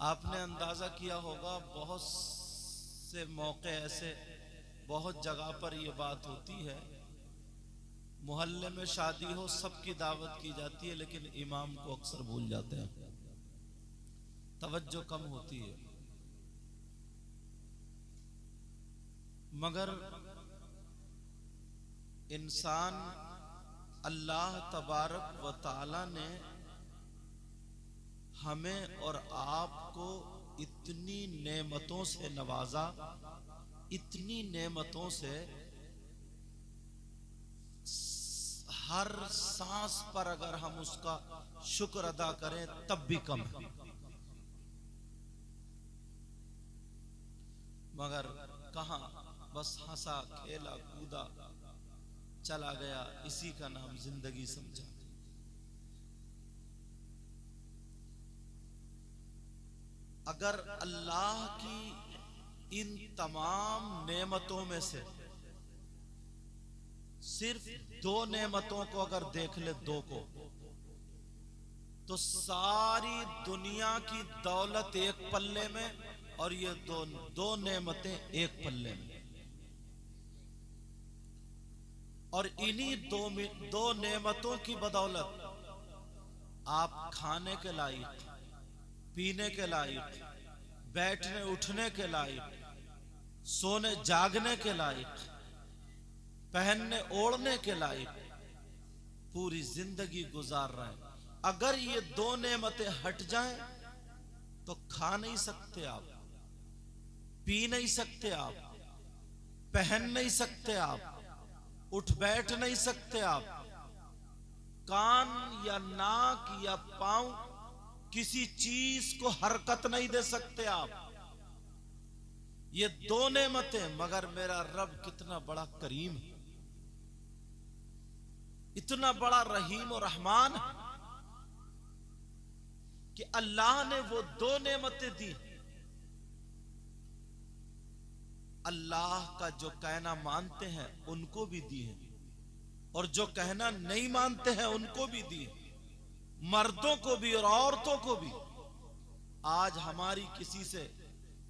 आपने अंदाजा किया होगा बहुत से मौके ऐसे बहुत जगह पर यह बात होती है, मोहल्ले में शादी हो सबकी दावत की जाती है लेकिन इमाम को अक्सर भूल जाते हैं, तवज्जो कम होती है। मगर इंसान अल्लाह तबारक व तआला ने हमें और आपको इतनी नेमतों से नवाजा, इतनी नेमतों से, हर सांस पर अगर हम उसका शुक्र अदा करें तब भी कम है। मगर कहां, बस हंसा खेला कूदा चला गया, इसी का नाम जिंदगी समझा। अगर अल्लाह की इन तमाम नेमतों में से सिर्फ दो नेमतों को अगर देख ले, दो को, तो सारी दुनिया की दौलत एक पल्ले में और ये दो नेमतें एक पल्ले में। और इन्हीं दो नेमतों की बदौलत आप खाने के लायक, पीने के लायक, बैठने उठने के लायक, सोने जागने के लायक, पहनने ओढ़ने के लायक पूरी जिंदगी गुजार रहे हैं। अगर ये दो नेमतें हट जाएं तो खा नहीं सकते आप, पी नहीं सकते आप, पहन नहीं सकते आप, उठ बैठ नहीं सकते आप, कान या नाक या पांव किसी चीज को हरकत नहीं दे सकते आप। ये दो नेमतें, मगर मेरा रब कितना बड़ा करीम है, इतना बड़ा रहीम और रहमान है कि अल्लाह ने वो दो नेमतें दी। अल्लाह का जो कहना मानते हैं उनको भी दी है और जो कहना नहीं मानते हैं उनको भी दी है, मर्दों को भी और औरतों को भी। आज हमारी किसी से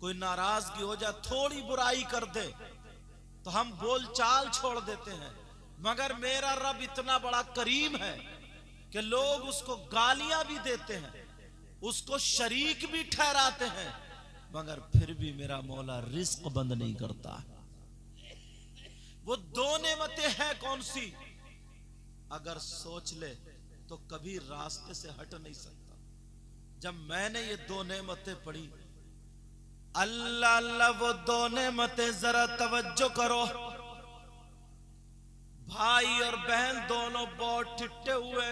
कोई नाराजगी हो जाए, थोड़ी बुराई कर दे तो हम बोलचाल छोड़ देते हैं, मगर मेरा रब इतना बड़ा करीम है कि लोग उसको गालियां भी देते हैं, उसको शरीक भी ठहराते हैं, मगर फिर भी मेरा मौला रिस्क बंद नहीं करता। वो दो नेमतें हैं कौन सी, अगर सोच ले तो कभी रास्ते से हट नहीं सकता। जब मैंने ये दो नेमतें पढ़ी, अल्लाह अल्लाह, वो दो नेमतें जरा तवज्जो करो। भाई और बहन दोनों बहुत ठिठे हुए,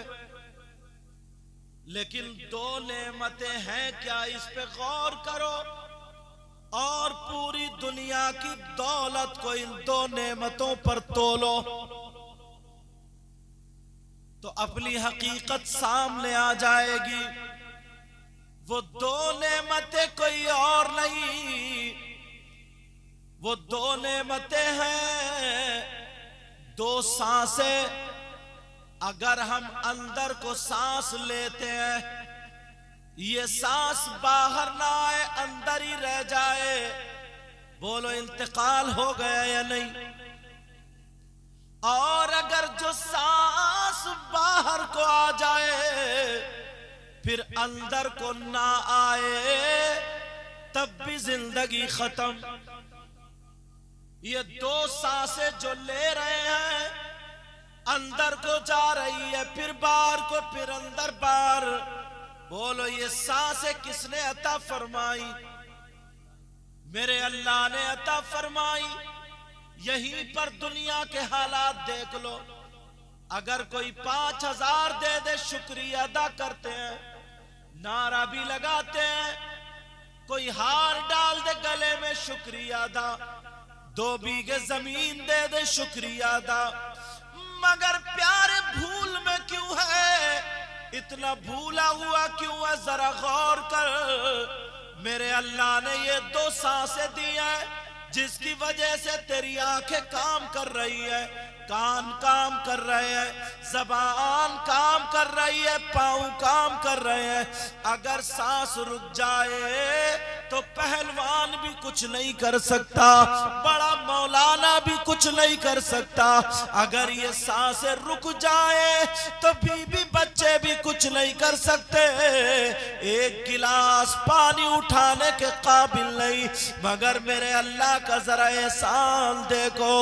लेकिन दो नेमतें हैं क्या, इस पे गौर करो और पूरी दुनिया की दौलत को इन दो नेमतों पर तोलो तो अपनी हकीकत सामने आ जाएगी। वो दो नेमतें कोई और नहीं, वो दो नेमतें हैं दो सांसें। अगर हम अंदर को सांस लेते हैं, ये सांस बाहर ना आए, अंदर ही रह जाए, बोलो इंतकाल हो गया या नहीं। और अगर जो सांस बाहर को आ जाए फिर अंदर को ना आए, तब भी जिंदगी खत्म। ये दो सांसें जो ले रहे हैं, अंदर को जा रही है, फिर बाहर को, फिर अंदर बाहर, बोलो ये सांसें किसने अता फरमाई? मेरे अल्लाह ने अता फरमाई। यहीं पर दुनिया के हालात देख लो। अगर कोई 5000 दे दे शुक्रिया अदा करते हैं, नारा भी लगाते हैं। कोई हार डाल दे गले में शुक्रिया अदा, 2 बीघे जमीन दे दे शुक्रिया अदा। मगर प्यारे भूल में क्यों है, इतना भूला हुआ क्यों है, जरा गौर कर। मेरे अल्लाह ने ये 2 सांसें दी है जिसकी वजह से तेरी आंखें काम कर रही है, कान काम कर रहे हैं, जबान काम कर रही है, पाँव काम कर रहे हैं। अगर सांस रुक जाए तो पहलवान भी कुछ नहीं कर सकता, बड़ा मौलाना भी कुछ नहीं कर सकता। अगर ये सांसें रुक जाए तो बीवी बच्चे भी कुछ नहीं कर सकते, एक गिलास पानी उठाने के काबिल नहीं। मगर मेरे अल्लाह का जरा एहसान देखो,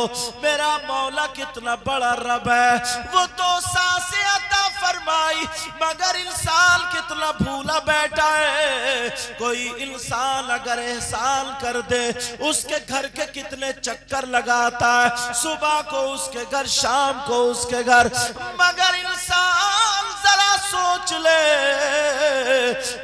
मेरा मौला कितना बड़ा रब है। वो 2 सांसें अता फरमाई, मगर इंसान कितना भूला बैठा है। कोई इंसान अगर एहसान कर दे, उसके घर के कितने चक्कर लगाता है, सुबह को उसके घर, शाम को उसके घर। मगर इंसान जरा सोच ले,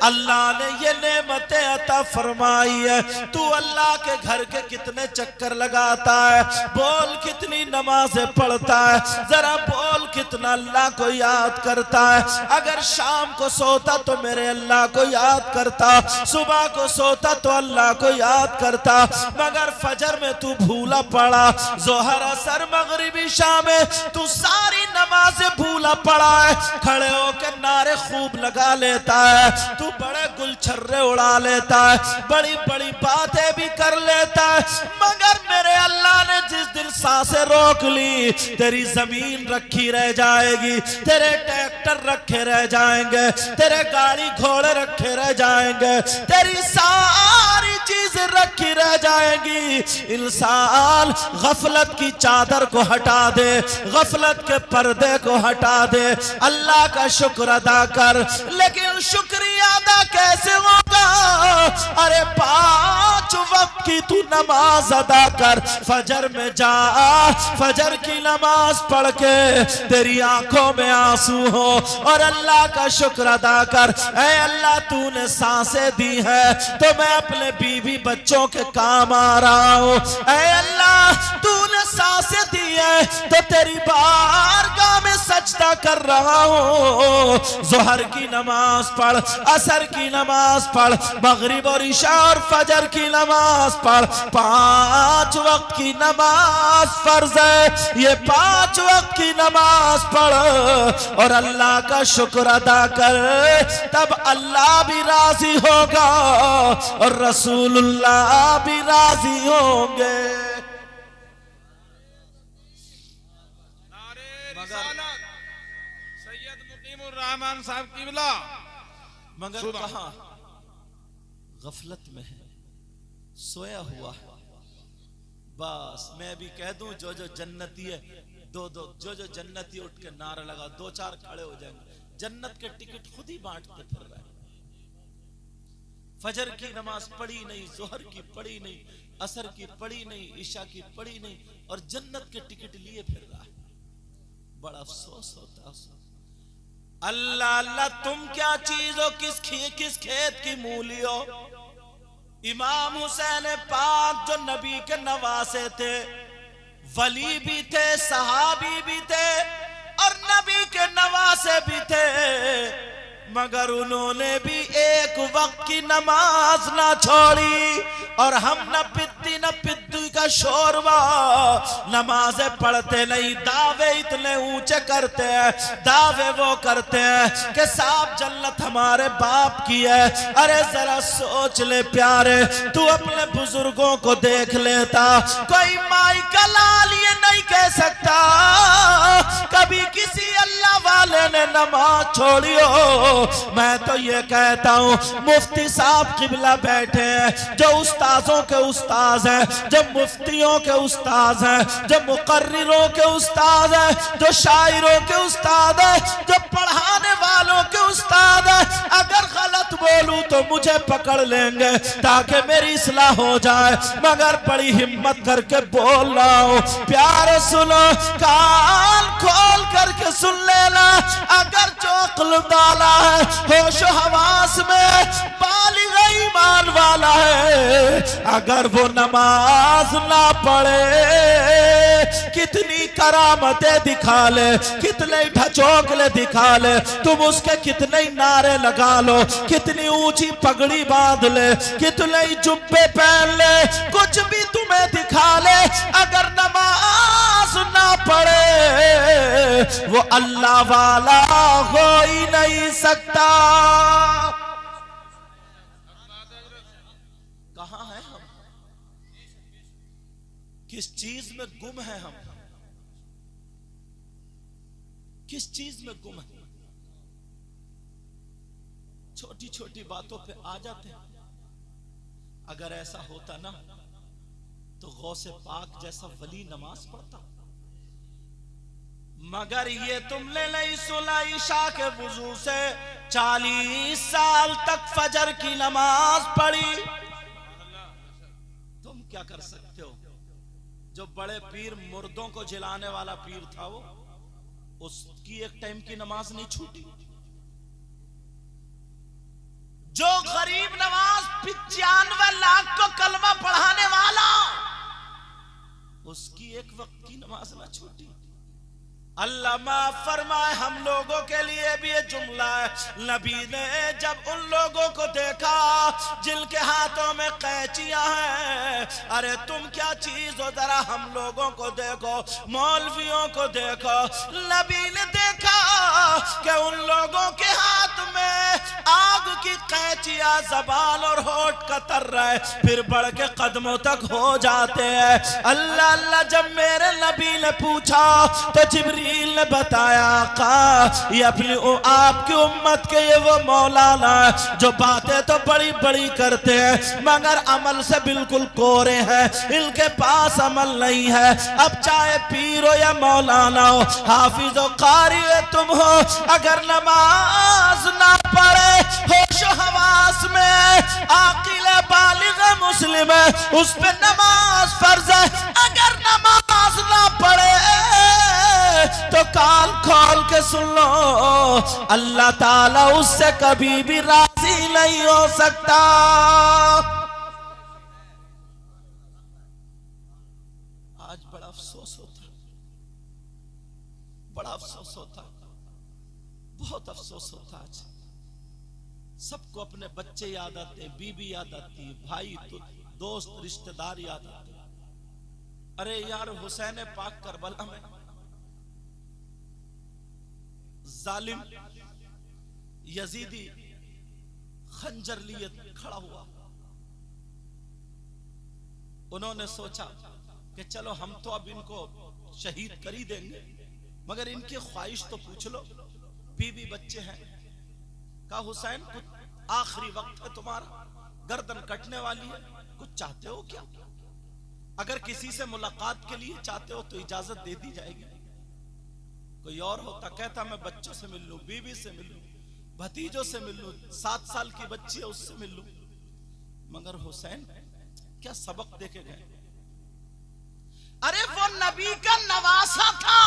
अल्लाह ने ये नेमतें अता फरमाई है, तू अल्लाह के घर के कितने चक्कर लगाता है। बोल कितनी नमाजें पढ़ता है, जरा बोल कितना अल्लाह को याद करता है। अगर शाम को सोता तो मेरे अल्लाह को याद करता, सुबह को सोता तो अल्लाह को याद करता। मगर फजर में तू भूला पड़ा, जोहर असर मगरिबी शाम में तू सारी नमाजें भूला पड़ा है। खड़े होकर नारे खूब लगा लेता है, तू बड़े गुलछर्रे उड़ा लेता है, बड़ी बड़ी बातें भी कर लेता है। मगर मेरे अल्लाह ने जिस दिन सांसें रोक ली, तेरी जमीन रखी रह जाएगी, तेरे ट्रैक्टर रखे रह जाएंगे, तेरे गाड़ी घोड़े रखे रह जाएंगे, तेरी सारी चीजें रखी रह जाएंगी। इंसान गफलत की चादर को हटा दे, गफलत के पर्दे को हटा दे, अल्लाह का शुक्र अदा कर। लेकिन शुक्रिया अदा कैसे होगा? अरे 5 वक्त की तू नमाज अदा कर, फजर में जा, फजर की नमाज पढ़ के तेरी आंखों में आंसू हो और अल्लाह का शुक्र अदा कर। ऐ अल्लाह तूने सांसें दी है तो मैं अपने बीवी बच्चों के काम आ रहा हूँ। ऐ अल्लाह तूने सांसें दी है तो तेरी बारगाह में सजदा कर रहा हूँ। जोहर की नमाज पढ़, असर की नमाज पढ़, मगरिब और इशा और फजर की नमाज पढ़। 5 वक्त की नमाज फर्ज है, ये 5 वक्त की नमाज पढ़ और अल्लाह का शुक्र अदा कर, तब अल्लाह भी राजी होगा और रसूलुल्लाह भी राजी होंगे। सैयद मुकीमुर रहमान साहब किबला, मगर कहां गफलत में है, सोया हुआ है। बस मैं भी कह दूं, जो जो जन्नती है, जो जन्नती उठ के नारा लगा, 2-4 खड़े हो जाएंगे। जन्नत के टिकट खुद ही बांटते फिर रहे। फजर की नमाज पढ़ी नहीं, जोहर की पढ़ी नहीं, असर की पढ़ी नहीं, ईशा की पढ़ी नहीं, और जन्नत के टिकट लिए फिर रहा है। बड़ा अफसोस होता है। अल्लाह अल्लाह, तुम क्या चीज हो, किस खेत की मूली हो? इमाम हुसैन पाक जो नबी के नवासे थे, वली भी थे, सहाबी भी थे और नबी के नवासे भी थे, मगर उन्होंने भी एक वक्त की नमाज ना छोड़ी। और हम न पिद्दी का शोरबा, नमाजें पढ़ते नहीं, दावे इतने ऊंचे करते हैं, दावे वो करते हैं कि साहब जन्नत हमारे बाप की है। अरे जरा सोच ले प्यारे, तू अपने बुजुर्गों को देख लेता, कोई माई का लाल ये नहीं कह सकता कभी किसी अल्लाह वाले ने नमाज छोड़ी हो। मैं तो ये कहता हूँ, मुफ्ती साहब किबला बैठे हैं, जो उस्ताजों के उस्ताज हैं, जो मुफ्तियों के उस्ताज हैं, जो मुकर्रिरों के उस्ताद हैं, जो शायरों के उस्ताद हैं, जो पढ़ाने वालों के उस्ताद हैं, अगर गलत बोलूं तो मुझे पकड़ लेंगे ताकि मेरी इस्लाह हो जाए। मगर बड़ी हिम्मत करके बोल रहा हूँ, प्यार सुनो, कान खोल करके सुन लेना। अगर जो अक्ल डाला है, होश हवास में बालिग ईमान वाला है, अगर वो नमाज ना पढ़े, कितनी करामतें दिखा ले, कितने ढचोकले दिखा ले, तुम उसके कितने नारे लगा लो, कितनी ऊंची पगड़ी बांध ले, कितने जुब्बे पहन ले, कुछ भी तुम्हें दिखा ले, अगर नमाज ना पढ़े वो अल्लाह वाला हो ही नहीं सकता। कहां हैं हम, किस चीज में गुम है हम, किस चीज में गुम है। छोटी छोटी बातों पे आ जाते हैं। अगर ऐसा होता ना तो गौसे पाक जैसा वली नमाज पढ़ता, मगर ये तुमने नहीं सुना ईशा के वुजू से 40 साल तक फजर की नमाज पढ़ी। तुम क्या कर सकते हो? जो बड़े पीर मुर्दों को जिलाने वाला पीर था, वो उसकी एक टाइम की नमाज नहीं छूटी। जो गरीब नवाज 95 लाख को कलमा पढ़ाने वाला, उसकी एक वक्त की नमाज ना छूटी। अल्लाह माफ फरमाए, हम लोगों के लिए भी ये जुमला है। नबी ने जब उन लोगों को देखा जिनके हाथों में कैंचियां हैं, अरे तुम क्या चीज हो, जरा हम लोगों को देखो, मौलवियों को देखो। नबी ने देखा कि उन लोगों के हाथ में आग की कैंचियां ज़बान और होठ कतर रहे, फिर बढ़ के कदमों तक हो जाते हैं। अल्लाह अल्लाह जब मेरे नबी ने पूछा तो जिब्रील ने बताया, आका ये अपनी आपकी उम्मत के ये वो मौलाना है जो बातें तो बड़ी बड़ी करते हैं मगर अमल से बिल्कुल कोरे हैं, इनके पास अमल नहीं है। अब चाहे पीर हो या मौलाना हो, हाफिज हो, कारी हो तुम हो, अगर नमाज ना पढ़े होश हवास में आकिल बालिग मुस्लिम है, उस पे नमाज फर्ज है। अगर नमाज ना पढ़े तो कान खोल के सुन लो, अल्लाह ताला उससे कभी भी राजी नहीं हो सकता। आज बड़ा अफसोस होता, बड़ा अफसोस होता, बहुत अफसोस होता। आज सबको अपने बच्चे याद आते हैं, बीबी याद आती है, भाई तो दोस्त रिश्तेदार याद आते हैं। अरे यार, हुसैन पाक करबला में जालिम यजीदी खंजर लिए खड़ा हुआ। उन्होंने सोचा कि चलो हम तो अब इनको शहीद कर ही देंगे, मगर इनकी ख्वाहिश तो पूछ लो, बीवी बच्चे हैं। कहा हुसैन कुछ आखिरी वक्त है तुम्हारा, गर्दन कटने वाली है, कुछ चाहते हो क्या? अगर किसी से मुलाकात के लिए चाहते हो तो इजाजत दे दी जाएगी। कोई और होता कहता मैं बच्चों से मिल लूं, बीवी से मिल लूं, भतीजों से मिल लूं, 7 साल की बच्ची है उससे मिल लूं, मगर हुसैन क्या सबक देके गए। अरे वो नबी का नवासा था,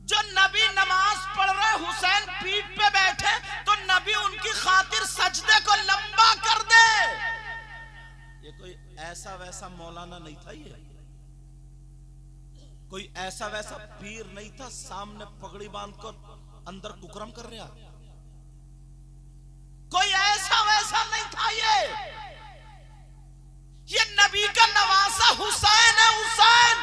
जो नबी नमाज पढ़ रहे हुसैन पीठ पे बैठे तो नबी उनकी खातिर सजदे को लंबा कर दे। ये कोई ऐसा वैसा मौलाना नहीं था, ये कोई ऐसा वैसा पीर नहीं था सामने पगड़ी बांधकर अंदर कुकरम कर रहा, कोई ऐसा वैसा नहीं था। ये नबी का नवासा हुसैन है। हुसैन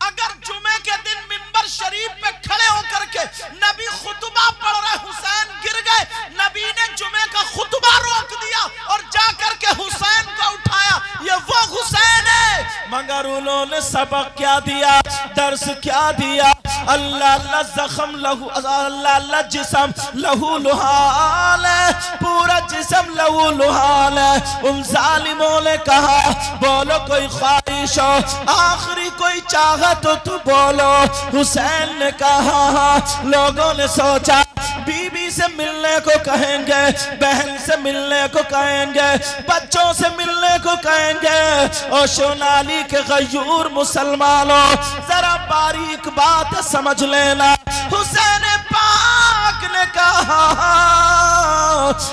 अगर जुमे के दिन मिंबर शरीफ पे खड़े होकर के नबी खुतबा पढ़ रहे, हुसैन गिर गए, नबी ने जुमे का खुतबा रोक दिया और जाकर के हुसैन को उठाया, ये वो हुसैन है। मगर उन्होंने सबक क्या दिया, दर्स क्या दिया? अल्लाह अल्लाह जख्म लहू, अल्लाह अल्लाह जिस्म लहू लुहाल है, पूरा जिस्म लहू लुहाल है। उन जालिमों ने कहा बोलो कोई ख्वाहिश हो, आखिरी कोई चाहत हो तो बोलो। हुसैन ने कहा, लोगों ने सोचा बीबी से मिलने को कहेंगे, बहन से मिलने को कहेंगे, बच्चों से मिलने को कहेंगे। और सोनाली के गयूर मुसलमानों, जरा बारीक बात समझ लेना। हुसैन पाक ने कहा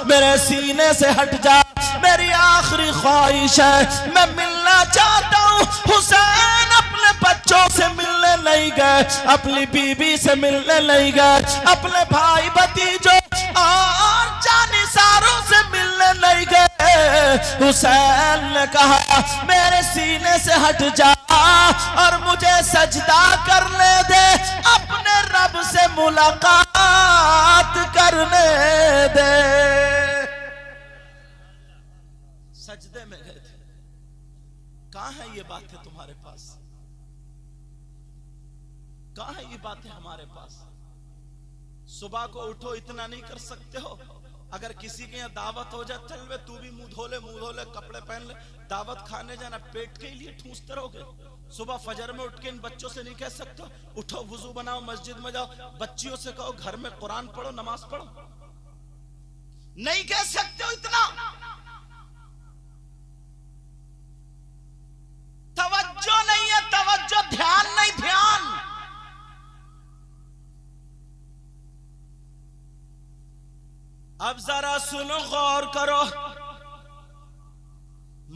मेरे सीने से हट जा, मेरी आखिरी ख्वाहिश है, मैं मिलना चाहता हूँ। हुसैन अपने बच्चों से मिलने नहीं गए, अपनी बीबी से मिलने नहीं गए, अपने भाई भतीजों और जानिसारों से मिलने नहीं गए। हुसैन ने कहा मेरे सीने से हट जा और मुझे सजदा करने दे, अपने रब से मुलाकात करने दे। सजदे में गए थे। कहां है ये बातें तुम्हारे पास? कहां है ये बातें हमारे पास? सुबह को उठो, इतना नहीं कर सकते हो? अगर किसी के यहाँ दावत हो जाए, चल वे तू भी मुंह धो ले कपड़े पहन ले, दावत खाने जाना, पेट के लिए ठूंसते रहोगे? सुबह फजर में उठ के इन बच्चों से नहीं कह सकते उठो वुजू बनाओ मस्जिद में जाओ? बच्चियों से कहो घर में कुरान पढ़ो, नमाज पढ़ो? नहीं कह सकते हो इतना? तवज्जो नहीं है, तवज्जो, ध्यान नहीं, ध्यान। अब जरा सुनो, गौर करो,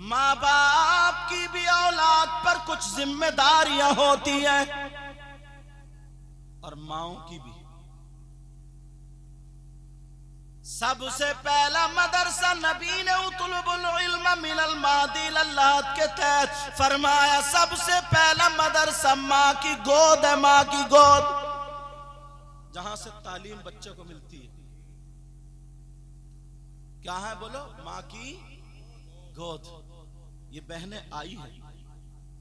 माँ बाप की भी औलाद पर कुछ जिम्मेदारियां होती हैं और माओं की भी। सबसे पहला मदरसा नबी ने उतलुबुल इल्म मिनल मादी लल्लात के तहत फरमाया, सबसे पहला मदरसा माँ की गोद है, माँ की गोद, जहां से तालीम बच्चे को मिलती है। क्या है बोलो? माँ की गोद। ये बहनें आई है,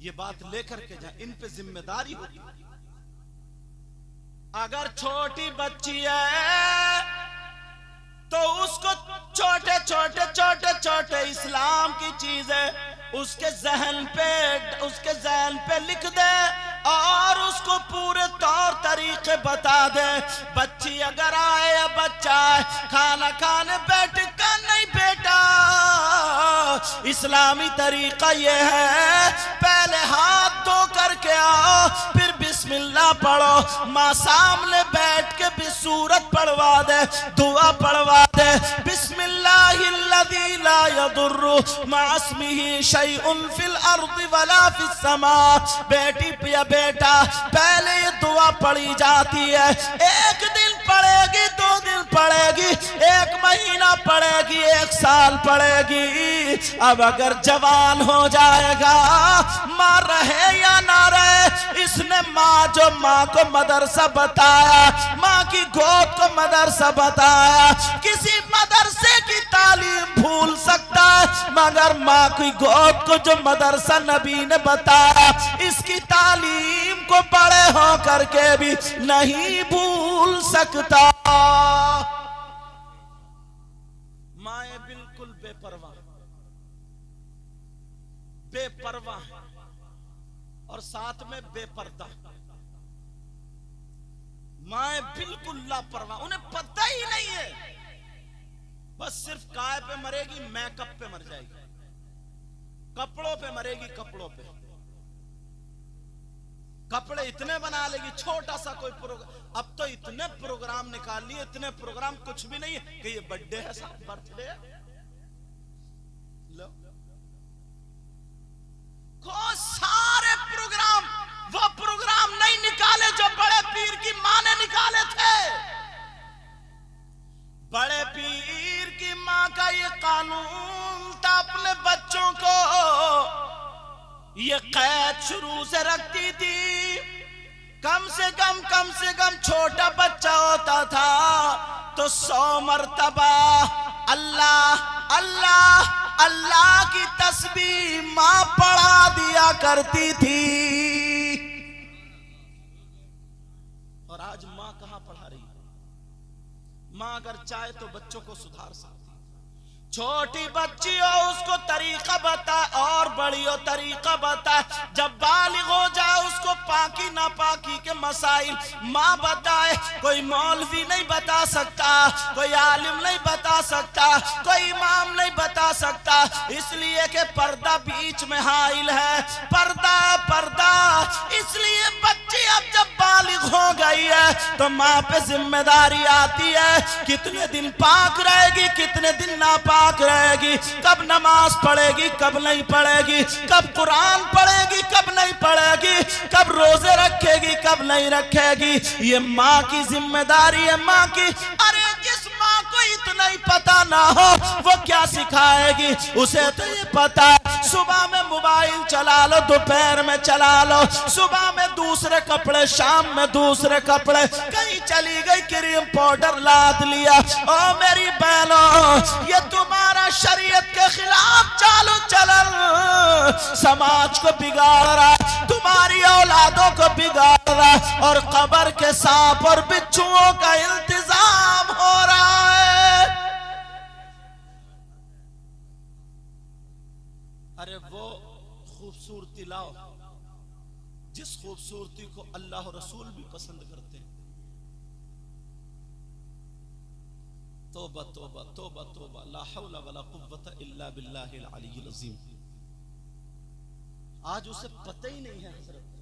ये बात लेकर के जाए, इन पे जिम्मेदारी होती है। अगर छोटी बच्ची है तो उसको छोटे छोटे छोटे छोटे इस्लाम की चीजें उसके जहन पे लिख दे और उसको पूरे तौर तरीके बता दे। बच्ची अगर आए या बच्चा आए, खाना खाने बैठ कर, नहीं बेटा, इस्लामी तरीका ये है, पहले हाथ धो करके आओ, फिर बिस्मिल्लाह पढ़ो। माँ सामने बैठ के भी सूरत पढ़वा दे, दुआ पढ़वा दे, बिस्मिल्लाहिल्लज़ी ला यदुर्रु मअस्मिही शैउन फिल अर्दि वला फिस समा। बेटी या बेटा, पहले ये दुआ पढ़ी जाती है। एक दिन पढ़ेगी, 2 दिन पढ़ेगी, 1 महीना पढ़ेगी, 1 साल पढ़ेगी। अब अगर जवान हो जाएगा, माँ रहे या ना रहे, इसने माँ को मदरसा बताया, माँ की गोद को मदरसा बताया। किसी मदरसे की तालीम भूल सकता है, मगर माँ की गोद को जो मदरसा नबी ने बताया, इसकी तालीम को बड़े हो करके भी नहीं भूल सकता। माए बिल्कुल बेपरवाह और साथ में बेपर्दा। माए बिल्कुल लापरवाह, उन्हें पता ही नहीं है, बस सिर्फ काय पे मरेगी, मेकअप पे मर जाएगी, कपड़ों पे मरेगी, कपड़ों पे। कपड़े इतने बना लेगी, छोटा सा कोई प्रोग्राम, अब तो इतने प्रोग्राम निकाल लिए, इतने प्रोग्राम कुछ भी नहीं है कि ये बर्थडे है, साहब बर्थडे है। लो को सारे प्रोग्राम, वो प्रोग्राम नहीं निकाले जो बड़े पीर की मां ने निकाले थे। बड़े पीर की मां का ये कानून था, अपने बच्चों को ये कैद शुरू से रखती थी। कम से कम छोटा बच्चा होता था तो 100 मरतबा अल्लाह अल्लाह अल्लाह की तस्बीह मां पढ़ा दिया करती थी। और आज मां कहां पढ़ा रही है? मां अगर चाहे तो बच्चों को सुधार सकती। छोटी बच्ची हो उसको तरीका बता, और बड़ी हो तरीका बता। जब बालिग हो जाए उसको पाकी नापाकी के मसाइल माँ बताए। कोई मौलवी नहीं बता सकता, कोई आलिम नहीं बता सकता, कोई इमाम नहीं बता सकता, इसलिए कि पर्दा बीच में हाइल है। पर्दा पर्दा इसलिए बच्ची अब जब बालिग हो गई है तो माँ पे जिम्मेदारी आती है, कितने दिन पाक रहेगी, कितने दिन नापाक रहेगी, कब नमाज पढ़ेगी, कब नहीं पढ़ेगी, कब कुरान पढ़ेगी, कब नहीं पढ़ेगी, कब रोजे रखेगी, कब नहीं रखेगी। ये माँ की जिम्मेदारी है, माँ की। अरे जिस माँ को इतना ही पता ना हो वो क्या सिखाएगी? उसे तो ये पता है सुबह में मोबाइल चला लो, दोपहर में चला लो, सुबह में दूसरे कपड़े, शाम में दूसरे कपड़े, कहीं चली गई क्रीम पाउडर लाद लिया। ओ मेरी बहनों, ये तुम्हारा शरीयत के खिलाफ चाल समाज को बिगाड़ रहा है, तुम्हारी औलादों को बिगाड़ रहा है, और कब्र के सांप और बिच्छुओं का इंतजाम हो रहा है। अरे वो खूबसूरती लाओ जिस खूबसूरती को अल्लाह और रसूल भी पसंद करते हैं। तौबा तौबा तौबा तौबा, ला हौला वला कुव्वता इल्ला बिल्लाहिल अलीय्यिल अज़ीम। आज उसे पता ही नहीं है हजरत